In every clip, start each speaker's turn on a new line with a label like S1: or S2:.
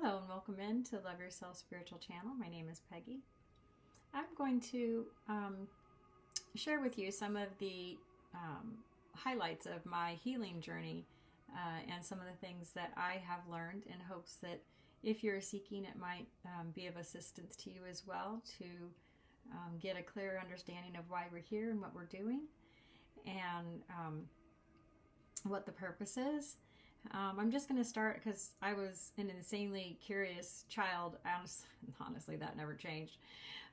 S1: Hello and welcome in to Love Yourself Spiritual Channel. My name is Peggy. I'm going to share with you some of the highlights of my healing journey and some of the things that I have learned in hopes that if you're seeking, it might be of assistance to you as well to get a clearer understanding of why we're here and what we're doing and what the purpose is. I'm just going to start because I was an insanely curious child. Honestly, that never changed.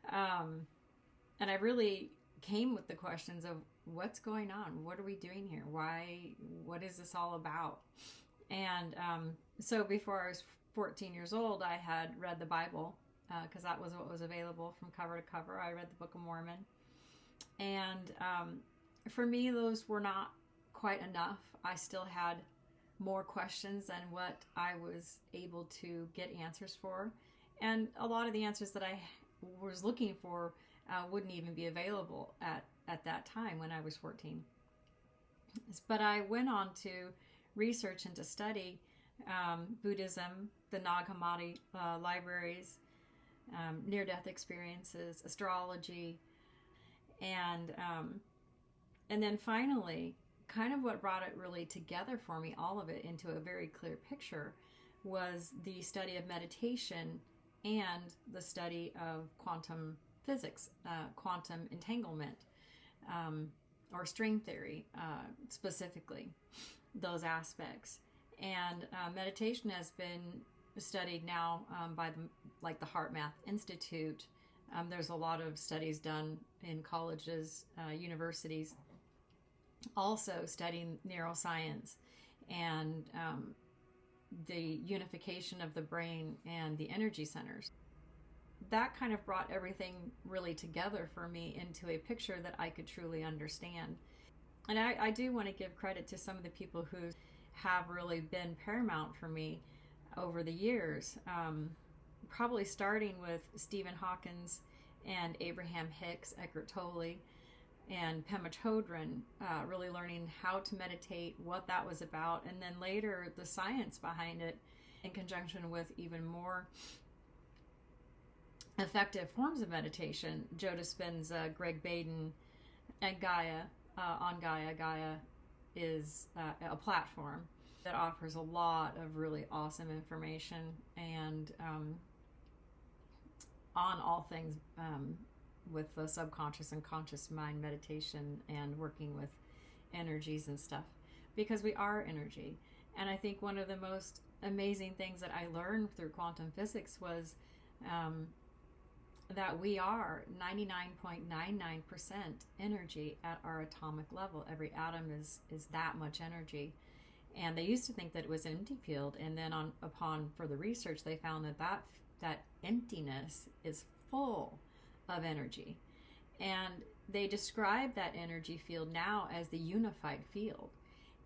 S1: And I really came with the questions of what's going on? What are we doing here? Why? What is this all about? And so before I was 14 years old, I had read the Bible because that was what was available from cover to cover. I read the Book of Mormon. And for me, those were not quite enough. I still had more questions than what I was able to get answers for. And a lot of the answers that I was looking for wouldn't even be available at that time when I was 14. But I went on to research and to study Buddhism, the Nag Hammadi libraries, near-death experiences, astrology, and then finally, kind of what brought it really together for me, all of it into a very clear picture, was the study of meditation and the study of quantum physics, quantum entanglement, or string theory, specifically, those aspects. And meditation has been studied now by the HeartMath Institute. There's a lot of studies done in colleges, universities, also studying neuroscience and the unification of the brain and the energy centers. That kind of brought everything really together for me into a picture that I could truly understand. And I do want to give credit to some of the people who have really been paramount for me over the years, probably starting with Stephen Hawkins and Abraham Hicks, Eckhart Tolle, and Pema Chodron, really learning how to meditate, what that was about, and then later the science behind it in conjunction with even more effective forms of meditation. Joe Dispenza, Greg Baden, and Gaia, on Gaia. Gaia is a platform that offers a lot of really awesome information and on all things with the subconscious and conscious mind meditation and working with energies and stuff, because we are energy. And I think one of the most amazing things that I learned through quantum physics was that we are 99.99% energy at our atomic level. Every atom is that much energy. And they used to think that it was an empty field, and then upon further research they found that emptiness is full of energy. And they describe that energy field now as the unified field.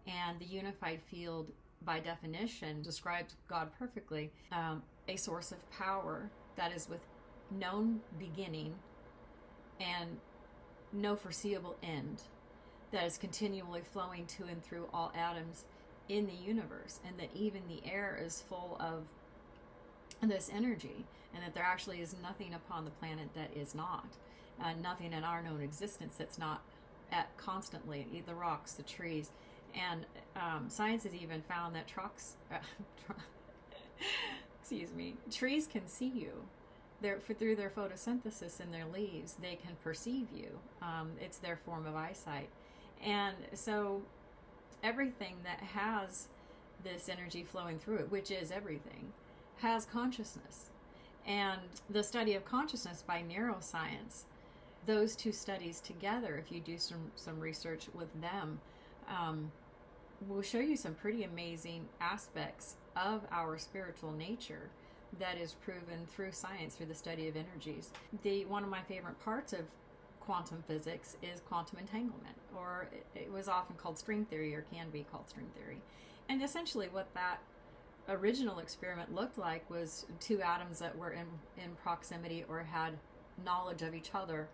S1: And the unified field, by definition, describes God perfectly, a source of power that is with known beginning and no foreseeable end, that is continually flowing to and through all atoms in the universe, and that even the air is full of this energy, and that there actually is nothing upon the planet that is not, nothing in our known existence that's not at constantly, the rocks, the trees, and science has even found that trees can see you. Through their photosynthesis in their leaves, they can perceive you. It's their form of eyesight. And so everything that has this energy flowing through it, which is everything, has consciousness. And the study of consciousness by neuroscience, those two studies together, if you do some research with them, will show you some pretty amazing aspects of our spiritual nature that is proven through science, through the study of energies. One of my favorite parts of quantum physics is quantum entanglement, or it was often called string theory, or can be called string theory. And essentially what that original experiment looked like was two atoms that were in proximity or had knowledge of each other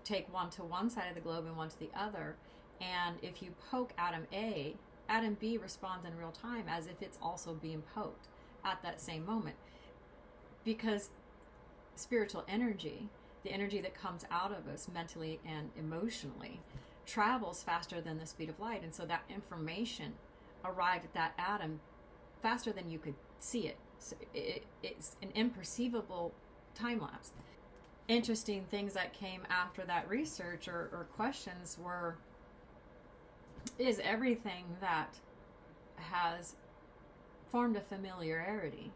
S1: take one to one side of the globe and one to the other, and if you poke atom A, atom B responds in real time as if it's also being poked at that same moment. because spiritual energy, the energy that comes out of us mentally and emotionally, travels faster than the speed of light. And so that information arrived at that atom faster than you could see it. So it's an imperceivable time lapse. Interesting things that came after that research or questions were, is everything that has formed a familiarity,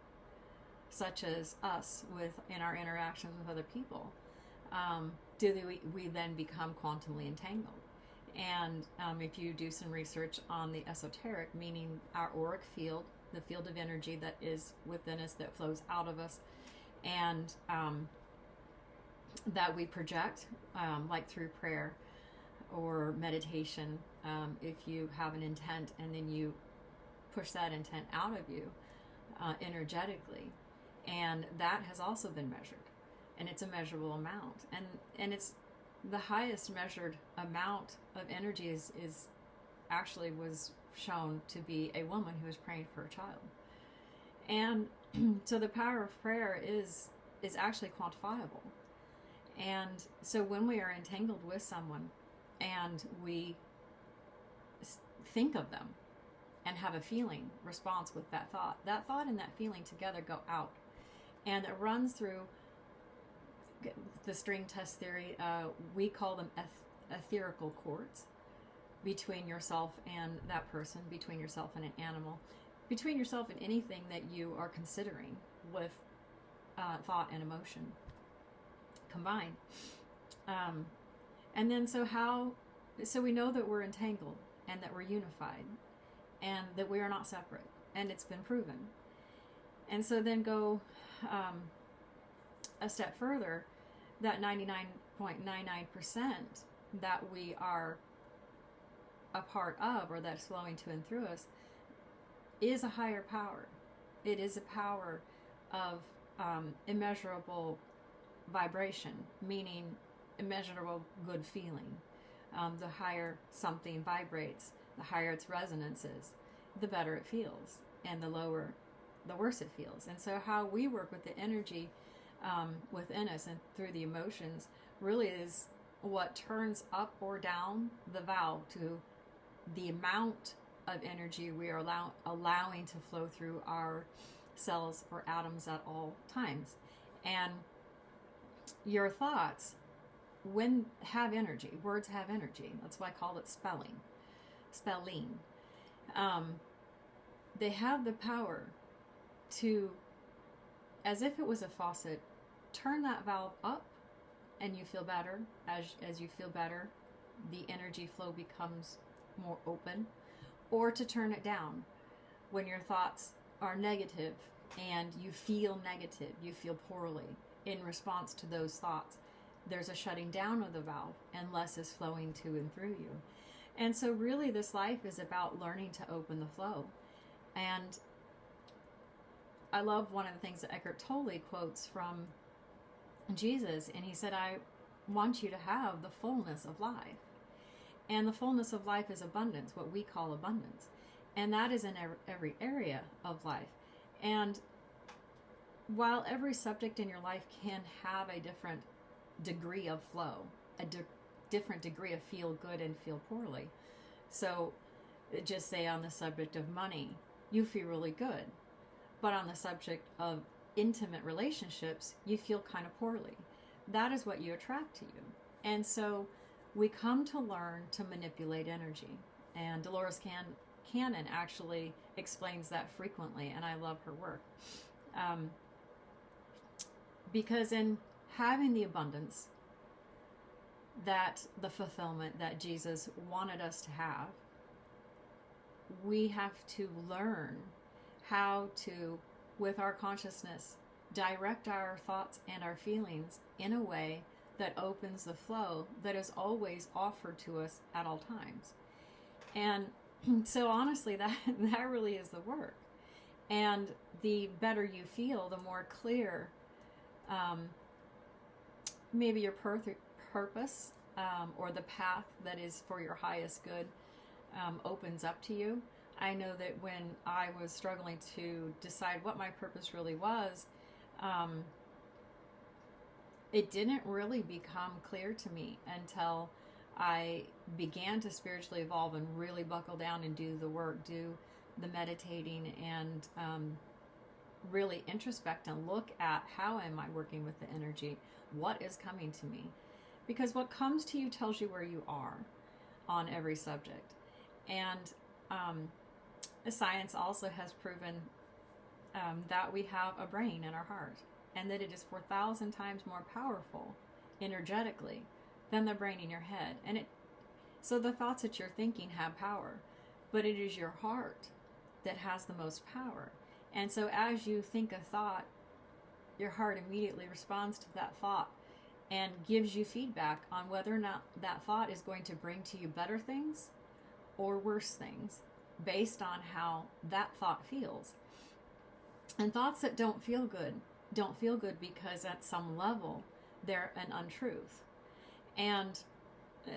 S1: such as us in our interactions with other people, do we then become quantumly entangled? And if you do some research on the esoteric, meaning our auric field, the field of energy that is within us, that flows out of us, and that we project, like through prayer or meditation, if you have an intent and then you push that intent out of you energetically, and that has also been measured, and it's a measurable amount, and it's the highest measured amount of energy is actually was shown to be a woman who was praying for a child. And so the power of prayer is actually quantifiable. And so when we are entangled with someone and we think of them and have a feeling response with that thought and that feeling together go out, and it runs through the string test theory. We call them etherical cords between yourself and that person, between yourself and an animal, between yourself and anything that you are considering with thought and emotion combined. And then so we know that we're entangled and that we're unified and that we are not separate, and it's been proven. And so then go a step further, that 99.99% that we are a part of, or that's flowing to and through us, is a higher power. It is a power of immeasurable vibration, meaning immeasurable good feeling. The higher something vibrates, the higher its resonance is, the better it feels, and the lower, the worse it feels. And so how we work with the energy within us and through the emotions really is what turns up or down the valve to the amount of energy we are allowing to flow through our cells or atoms at all times. And your thoughts, have energy. Words have energy. That's why I call it spelling. They have the power to, as if it was a faucet, turn that valve up and you feel better. As you feel better, the energy flow becomes more open, or to turn it down when your thoughts are negative and you feel negative, you feel poorly in response to those thoughts. There's a shutting down of the valve and less is flowing to and through you. And so really this life is about learning to open the flow. And I love one of the things that Eckhart Tolle quotes from Jesus, and he said, I want you to have the fullness of life. And the fullness of life is abundance, what we call abundance. And that is in every area of life. And while every subject in your life can have a different degree of flow, a different degree of feel good and feel poorly. So just say on the subject of money, you feel really good. But on the subject of intimate relationships, you feel kind of poorly. That is what you attract to you. And so we come to learn to manipulate energy. And Dolores Cannon actually explains that frequently, and I love her work. Because in having the abundance, that the fulfillment that Jesus wanted us to have, we have to learn how to, with our consciousness, direct our thoughts and our feelings in a way that opens the flow that is always offered to us at all times. And so honestly, that really is the work. And the better you feel, the more clear maybe your purpose or the path that is for your highest good opens up to you. I know that when I was struggling to decide what my purpose really was, um, it didn't really become clear to me until I began to spiritually evolve and really buckle down and do the work, do the meditating, and really introspect and look at how am I working with the energy, what is coming to me. Because what comes to you tells you where you are on every subject. And science also has proven that we have a brain in our heart, and that it is 4,000 times more powerful energetically than the brain in your head. So the thoughts that you're thinking have power, but it is your heart that has the most power. And so as you think a thought, your heart immediately responds to that thought and gives you feedback on whether or not that thought is going to bring to you better things or worse things based on how that thought feels. And thoughts that don't feel good because at some level they're an untruth. And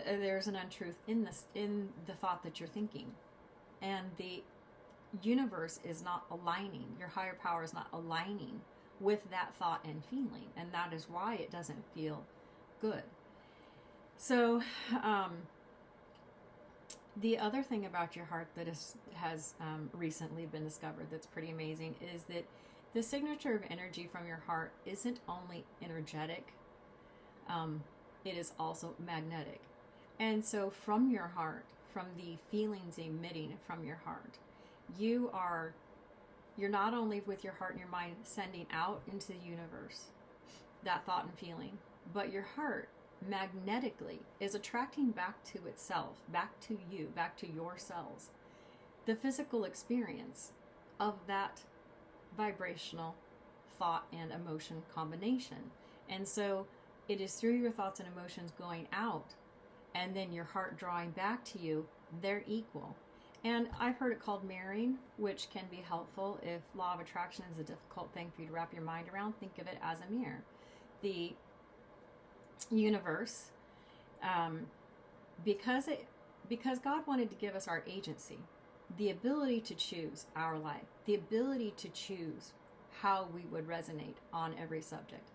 S1: there's an untruth in the thought that you're thinking. And the universe is not aligning, your higher power is not aligning with that thought and feeling, and that is why it doesn't feel good. So the other thing about your heart that has recently been discovered that's pretty amazing is that the signature of energy from your heart isn't only energetic, it is also magnetic. And so from your heart, from the feelings emitting from your heart, you're not only with your heart and your mind sending out into the universe that thought and feeling, but your heart magnetically is attracting back to itself, back to you, back to your cells, the physical experience of that vibrational thought and emotion combination. And so it is through your thoughts and emotions going out and then your heart drawing back to you, they're equal. And I've heard it called mirroring, which can be helpful if law of attraction is a difficult thing for you to wrap your mind around. Think of it as a mirror. The universe, because God wanted to give us our agency, the ability to choose our life, the ability to choose how we would resonate on every subject,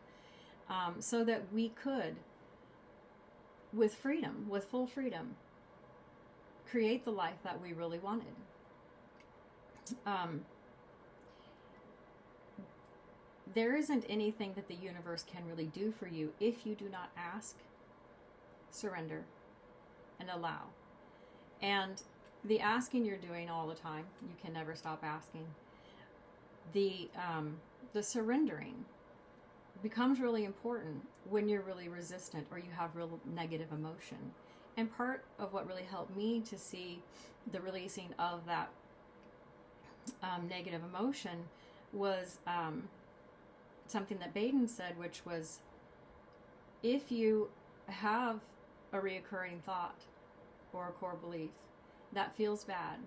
S1: so that we could, with freedom, with full freedom, create the life that we really wanted. There isn't anything that the universe can really do for you if you do not ask, surrender, and allow. And the asking you're doing all the time, you can never stop asking. The surrendering becomes really important when you're really resistant or you have real negative emotion. And part of what really helped me to see the releasing of that negative emotion was something that Baden said, which was, if you have a reoccurring thought or a core belief that feels bad,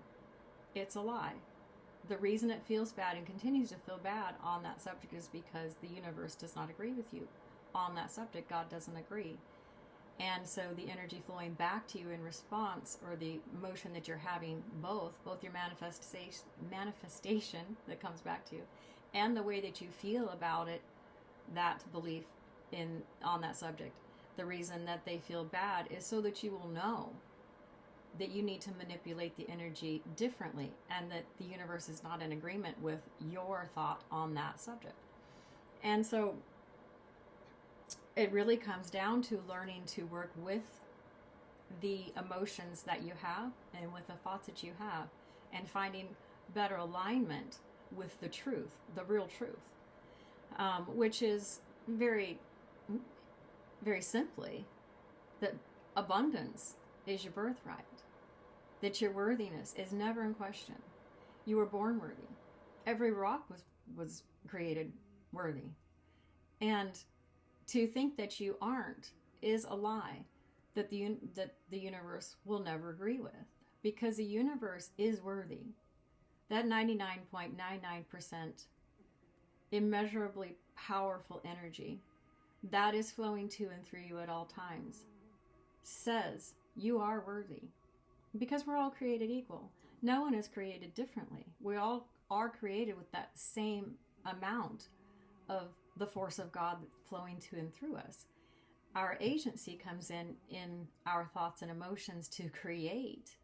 S1: it's a lie. The reason it feels bad and continues to feel bad on that subject is because the universe does not agree with you on that subject. God doesn't agree. And so the energy flowing back to you in response, or the emotion that you're having, both your manifestation that comes back to you, and the way that you feel about it, that belief on that subject, the reason that they feel bad is so that you will know that you need to manipulate the energy differently, and that the universe is not in agreement with your thought on that subject. And so it really comes down to learning to work with the emotions that you have and with the thoughts that you have, and finding better alignment with the truth, the real truth, which is very, very simply that abundance is your birthright, that your worthiness is never in question. You were born worthy. Every rock was created worthy. And to think that you aren't is a lie that the universe will never agree with, because the universe is worthy. That 99.99% immeasurably powerful energy that is flowing to and through you at all times says you are worthy, because we're all created equal. No one is created differently. We all are created with that same amount of the force of God flowing to and through us. Our agency comes in our thoughts and emotions to create,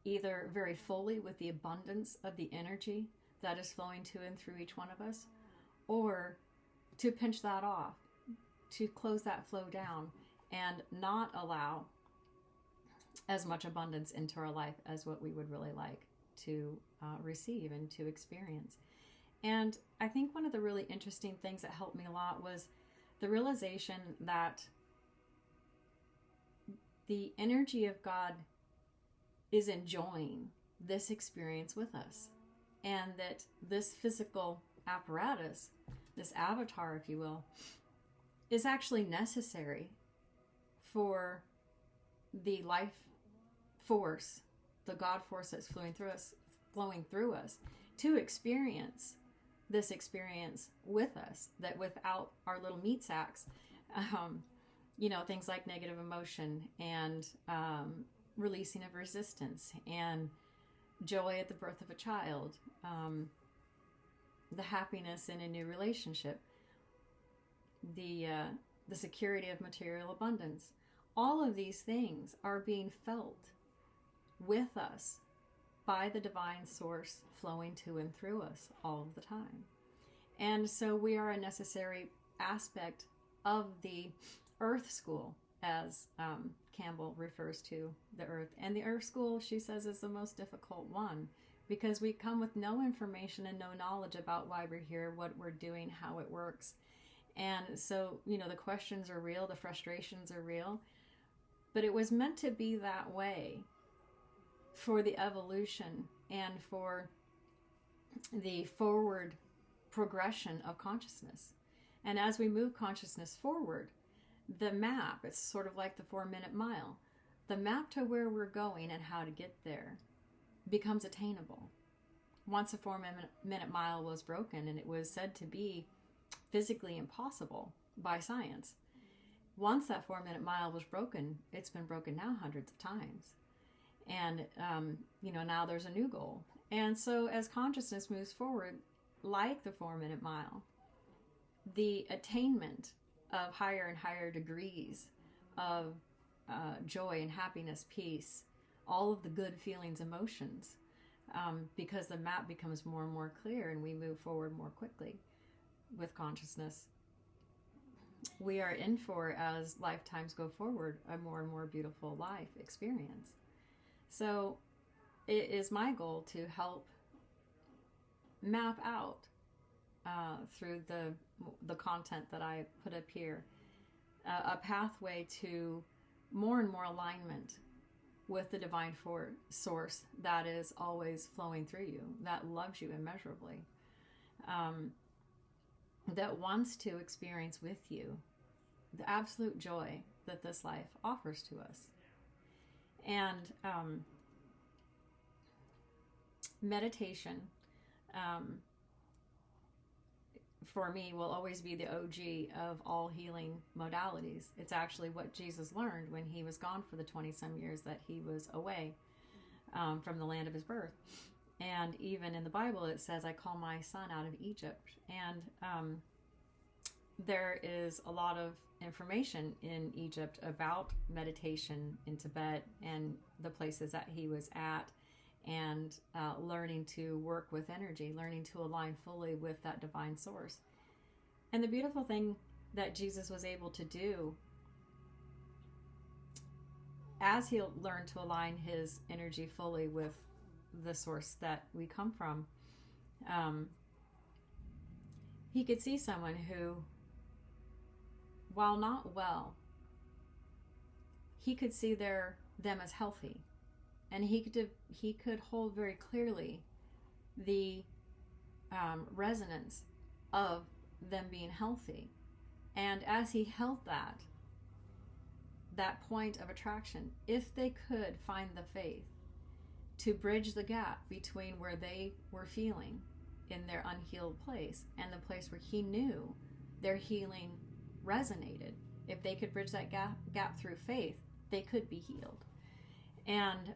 S1: either very fully with the abundance of the energy that is flowing to and through each one of us, or to pinch that off, to close that flow down and not allow as much abundance into our life as what we would really like to receive and to experience. And I think one of the really interesting things that helped me a lot was the realization that the energy of God is enjoying this experience with us, and that this physical apparatus, this avatar, if you will, is actually necessary for the life force, the God force that's flowing through us to experience this experience with us, that without our little meat sacks, things like negative emotion and releasing of resistance and joy at the birth of a child, the happiness in a new relationship, the security of material abundance, all of these things are being felt with us by the divine source flowing to and through us all of the time. And so we are a necessary aspect of the earth school, as Campbell refers to the earth. And the earth school, she says, is the most difficult one, because we come with no information and no knowledge about why we're here, what we're doing, how it works. And so, the questions are real, the frustrations are real, but it was meant to be that way for the evolution and for the forward progression of consciousness. And as we move consciousness forward, the map, it's sort of like the 4-minute mile, the map to where we're going and how to get there becomes attainable. Once a 4-minute mile was broken, and it was said to be physically impossible by science, once that 4-minute mile was broken, it's been broken now hundreds of times. And, now there's a new goal. And so as consciousness moves forward, like the 4-minute mile, the attainment of higher and higher degrees of joy and happiness, peace, all of the good feelings, emotions, because the map becomes more and more clear and we move forward more quickly with consciousness. We are in for, as lifetimes go forward, a more and more beautiful life experience. So it is my goal to help map out through the content that I put up here, a pathway to more and more alignment with the divine source that is always flowing through you, that loves you immeasurably, that wants to experience with you the absolute joy that this life offers to us. And meditation, for me, will always be the OG of all healing modalities. It's actually what Jesus learned when he was gone for the 20-some years that he was away from the land of his birth. And even in the Bible, it says, I call my son out of Egypt. And there is a lot of information in Egypt about meditation in Tibet and the places that he was at, and learning to work with energy, learning to align fully with that divine source. And the beautiful thing that Jesus was able to do as he learned to align his energy fully with the source that we come from, he could see someone who, while not well, he could see them as healthy. And he could hold very clearly the resonance of them being healthy. And as he held that point of attraction, if they could find the faith to bridge the gap between where they were feeling in their unhealed place and the place where he knew their healing resonated, if they could bridge that gap through faith, they could be healed. And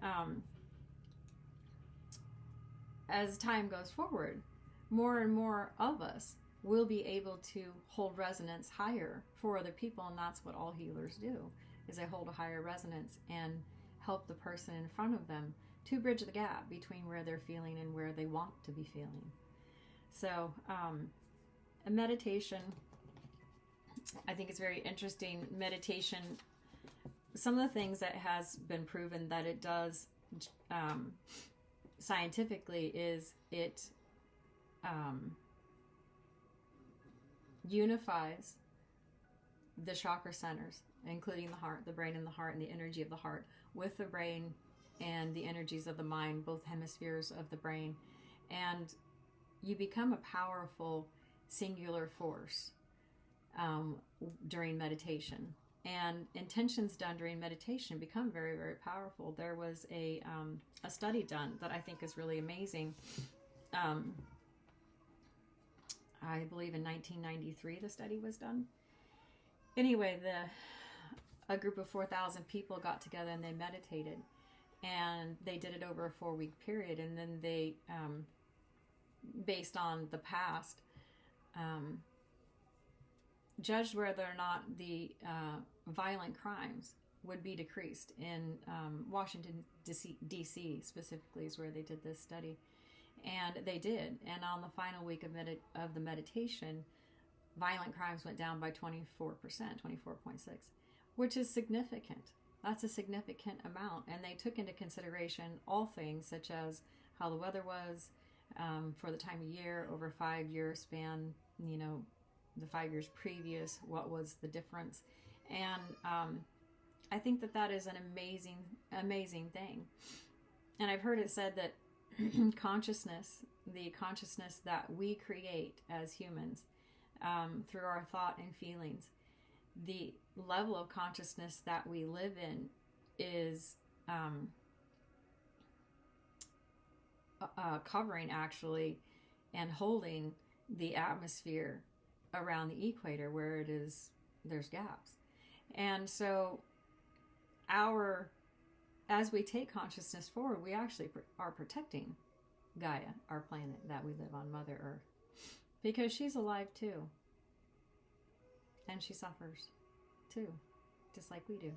S1: as time goes forward, more and more of us we'll be able to hold resonance higher for other people. And that's what all healers do, is they hold a higher resonance and help the person in front of them to bridge the gap between where they're feeling and where they want to be feeling. So a meditation, I think it's very interesting. Meditation, some of the things that has been proven that it does scientifically is it unifies the chakra centers, including the heart, the brain and the heart, and the energy of the heart with the brain and the energies of the mind, both hemispheres of the brain. And you become a powerful singular force during meditation. And intentions done during meditation become very, very powerful. There was a study done that I think is really amazing. I believe in 1993 the study was done. Anyway, a group of 4,000 people got together and they meditated. And they did it over a 4-week period. And then they, based on the past, judged whether or not the violent crimes would be decreased in Washington, D.C. specifically is where they did this study. And they did. And on the final week of the meditation, violent crimes went down by 24%, 24.6, which is significant. That's a significant amount. And they took into consideration all things such as how the weather was for the time of year, over a 5-year span, you know, the 5 years previous, what was the difference. And I think that is an amazing, amazing thing. And I've heard it said that consciousness, the consciousness that we create as humans through our thought and feelings, the level of consciousness that we live in is covering actually and holding the atmosphere around the equator where there's gaps. And so as we take consciousness forward, we actually are protecting Gaia, our planet that we live on, Mother Earth, because she's alive too. And she suffers too, just like we do.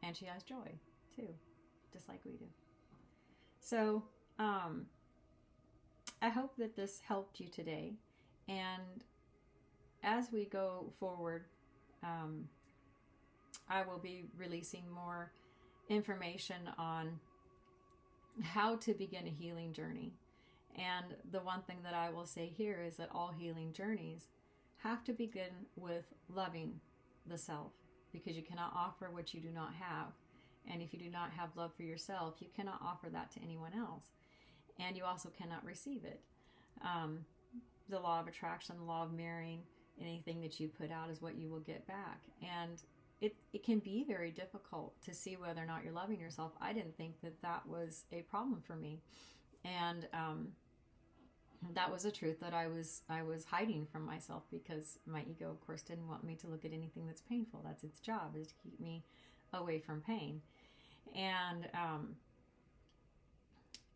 S1: And she has joy too, just like we do. So I hope that this helped you today. And as we go forward, I will be releasing more information on how to begin a healing journey. And the one thing that I will say here is that all healing journeys have to begin with loving the self, because you cannot offer what you do not have. And if you do not have love for yourself, you cannot offer that to anyone else. And you also cannot receive it. The law of attraction, the law of mirroring, anything that you put out is what you will get back. And it can be very difficult to see whether or not you're loving yourself. I didn't think that was a problem for me. And that was a truth that I was hiding from myself, because my ego, of course, didn't want me to look at anything that's painful. That's its job, is to keep me away from pain. And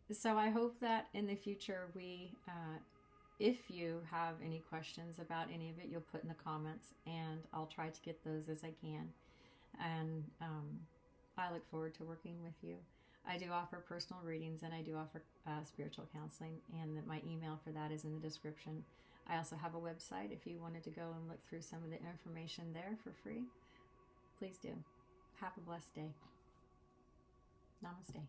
S1: so I hope that in the future if you have any questions about any of it, you'll put in the comments, and I'll try to get those as I can. And I look forward to working with you. I do offer personal readings, and I do offer spiritual counseling, and my email for that is in the description. I also have a website if you wanted to go and look through some of the information there for free. Please do. Have a blessed day. Namaste.